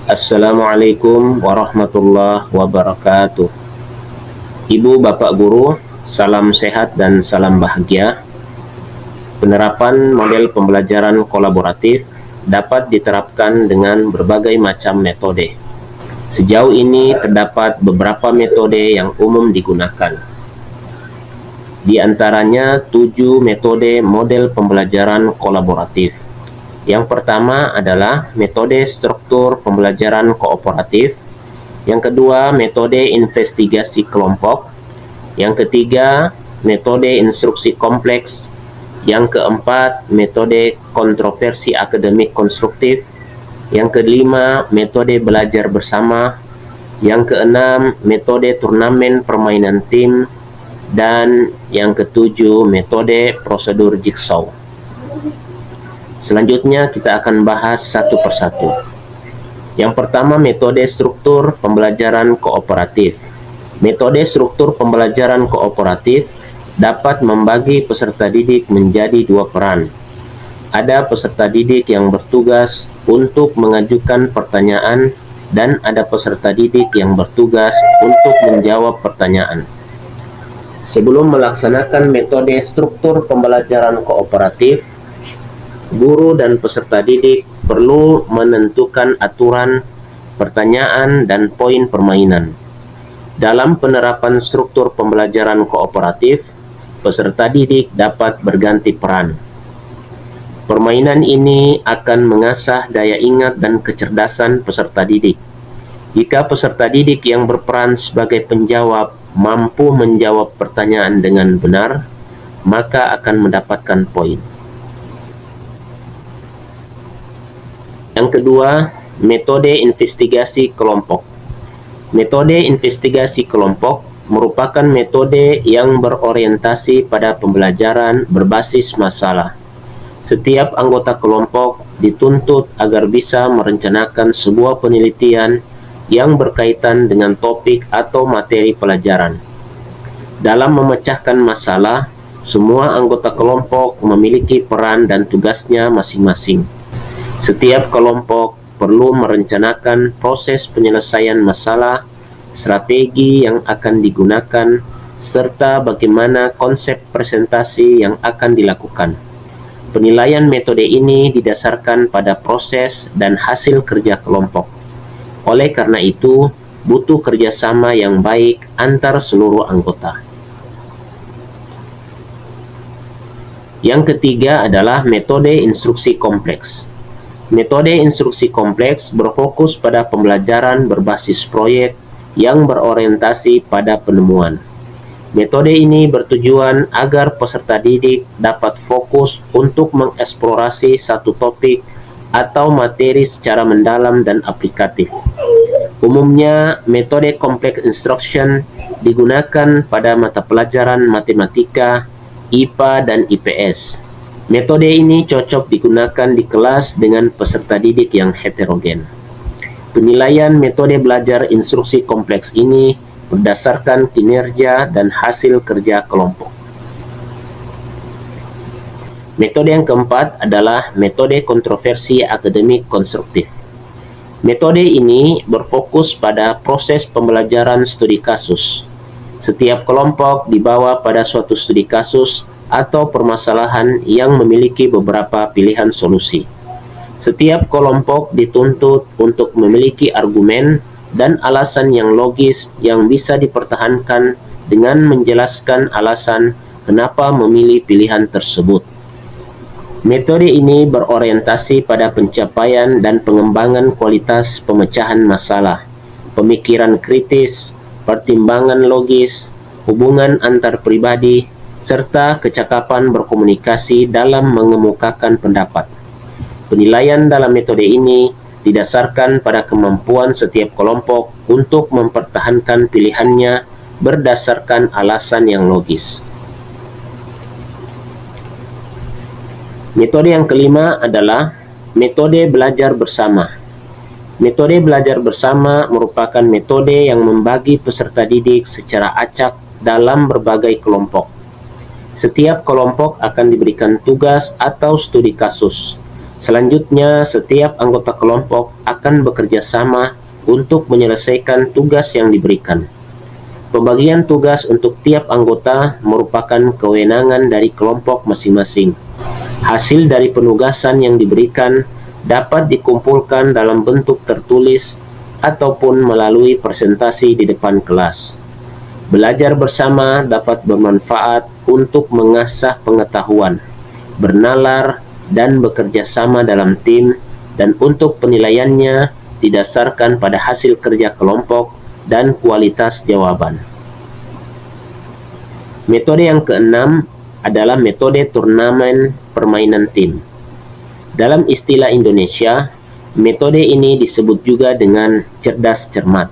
Assalamualaikum warahmatullahi wabarakatuh. Ibu, Bapak Guru, salam sehat dan salam bahagia. Penerapan model pembelajaran kolaboratif dapat diterapkan dengan berbagai macam metode. Sejauh ini terdapat beberapa metode yang umum digunakan. Di antaranya 7 metode model pembelajaran kolaboratif. Yang pertama adalah metode struktur pembelajaran kooperatif. Yang kedua, metode investigasi kelompok. Yang ketiga, metode instruksi kompleks. Yang keempat, metode kontroversi akademik konstruktif. Yang kelima, metode belajar bersama. Yang keenam, metode turnamen permainan tim. Dan yang ketujuh, metode prosedur jigsaw. Selanjutnya kita akan bahas satu persatu. Yang pertama, metode struktur pembelajaran kooperatif. Metode struktur pembelajaran kooperatif dapat membagi peserta didik menjadi 2 peran. Ada peserta didik yang bertugas untuk mengajukan pertanyaan dan ada peserta didik yang bertugas untuk menjawab pertanyaan. Sebelum melaksanakan metode struktur pembelajaran kooperatif, guru dan peserta didik perlu menentukan aturan, pertanyaan, dan poin permainan. Dalam penerapan struktur pembelajaran kooperatif, peserta didik dapat berganti peran. Permainan ini akan mengasah daya ingat dan kecerdasan peserta didik. Jika peserta didik yang berperan sebagai penjawab mampu menjawab pertanyaan dengan benar, maka akan mendapatkan poin. Yang kedua, metode investigasi kelompok. Metode investigasi kelompok merupakan metode yang berorientasi pada pembelajaran berbasis masalah. Setiap anggota kelompok dituntut agar bisa merencanakan sebuah penelitian yang berkaitan dengan topik atau materi pelajaran. Dalam memecahkan masalah, semua anggota kelompok memiliki peran dan tugasnya masing-masing. Setiap kelompok perlu merencanakan proses penyelesaian masalah, strategi yang akan digunakan, serta bagaimana konsep presentasi yang akan dilakukan. Penilaian metode ini didasarkan pada proses dan hasil kerja kelompok. Oleh karena itu, butuh kerjasama yang baik antar seluruh anggota. Yang ketiga adalah metode instruksi kompleks. Metode instruksi kompleks berfokus pada pembelajaran berbasis proyek yang berorientasi pada penemuan. Metode ini bertujuan agar peserta didik dapat fokus untuk mengeksplorasi satu topik atau materi secara mendalam dan aplikatif. Umumnya, metode complex instruction digunakan pada mata pelajaran matematika, IPA, dan IPS. Metode ini cocok digunakan di kelas dengan peserta didik yang heterogen. Penilaian metode belajar instruksi kompleks ini berdasarkan kinerja dan hasil kerja kelompok. Metode yang keempat adalah metode kontroversi akademik konstruktif. Metode ini berfokus pada proses pembelajaran studi kasus. Setiap kelompok dibawa pada suatu studi kasus atau permasalahan yang memiliki beberapa pilihan solusi. Setiap kelompok dituntut untuk memiliki argumen dan alasan yang logis yang bisa dipertahankan dengan menjelaskan alasan kenapa memilih pilihan tersebut. Metode ini berorientasi pada pencapaian dan pengembangan kualitas pemecahan masalah, pemikiran kritis, pertimbangan logis, hubungan antar pribadi, serta kecakapan berkomunikasi dalam mengemukakan pendapat. Penilaian dalam metode ini didasarkan pada kemampuan setiap kelompok untuk mempertahankan pilihannya berdasarkan alasan yang logis. Metode yang kelima adalah metode belajar bersama. Metode belajar bersama merupakan metode yang membagi peserta didik secara acak dalam berbagai kelompok. Setiap kelompok akan diberikan tugas atau studi kasus. Selanjutnya, setiap anggota kelompok akan bekerja sama untuk menyelesaikan tugas yang diberikan. Pembagian tugas untuk tiap anggota merupakan kewenangan dari kelompok masing-masing. Hasil dari penugasan yang diberikan dapat dikumpulkan dalam bentuk tertulis ataupun melalui presentasi di depan kelas. Belajar bersama dapat bermanfaat untuk mengasah pengetahuan, bernalar, dan bekerja sama dalam tim, dan untuk penilaiannya didasarkan pada hasil kerja kelompok dan kualitas jawaban. Metode yang keenam adalah metode turnamen permainan tim. Dalam istilah Indonesia, metode ini disebut juga dengan cerdas cermat.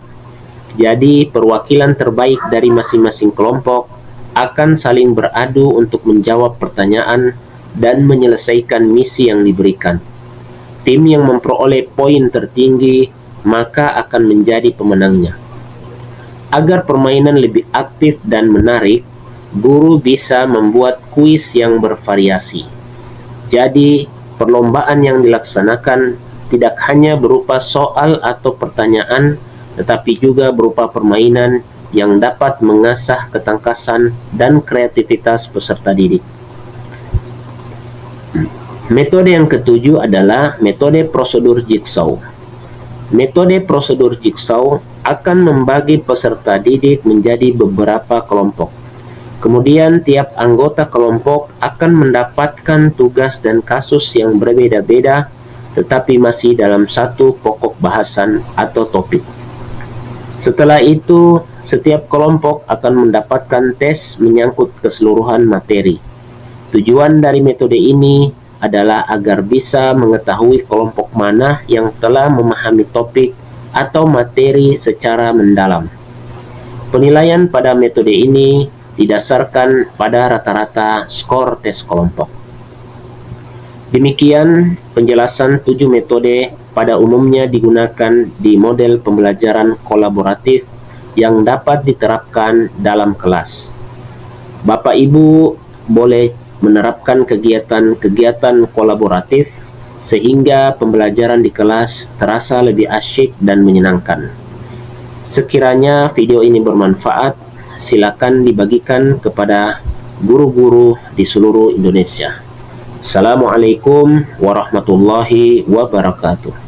Jadi, perwakilan terbaik dari masing-masing kelompok akan saling beradu untuk menjawab pertanyaan dan menyelesaikan misi yang diberikan. Tim yang memperoleh poin tertinggi maka akan menjadi pemenangnya. Agar permainan lebih aktif dan menarik, guru bisa membuat kuis yang bervariasi. Jadi, perlombaan yang dilaksanakan tidak hanya berupa soal atau pertanyaan, tetapi juga berupa permainan yang dapat mengasah ketangkasan dan kreativitas peserta didik. Metode yang ketujuh adalah metode prosedur jigsaw. Metode prosedur jigsaw akan membagi peserta didik menjadi beberapa kelompok. Kemudian tiap anggota kelompok akan mendapatkan tugas dan kasus yang berbeda-beda, tetapi masih dalam satu pokok bahasan atau topik. Setelah itu, setiap kelompok akan mendapatkan tes menyangkut keseluruhan materi. Tujuan dari metode ini adalah agar bisa mengetahui kelompok mana yang telah memahami topik atau materi secara mendalam. Penilaian pada metode ini didasarkan pada rata-rata skor tes kelompok. Demikian penjelasan 7 metode pada umumnya digunakan di model pembelajaran kolaboratif yang dapat diterapkan dalam kelas. Bapak Ibu boleh menerapkan kegiatan-kegiatan kolaboratif sehingga pembelajaran di kelas terasa lebih asyik dan menyenangkan. Sekiranya video ini bermanfaat, silakan dibagikan kepada guru-guru di seluruh Indonesia. Assalamualaikum warahmatullahi wabarakatuh.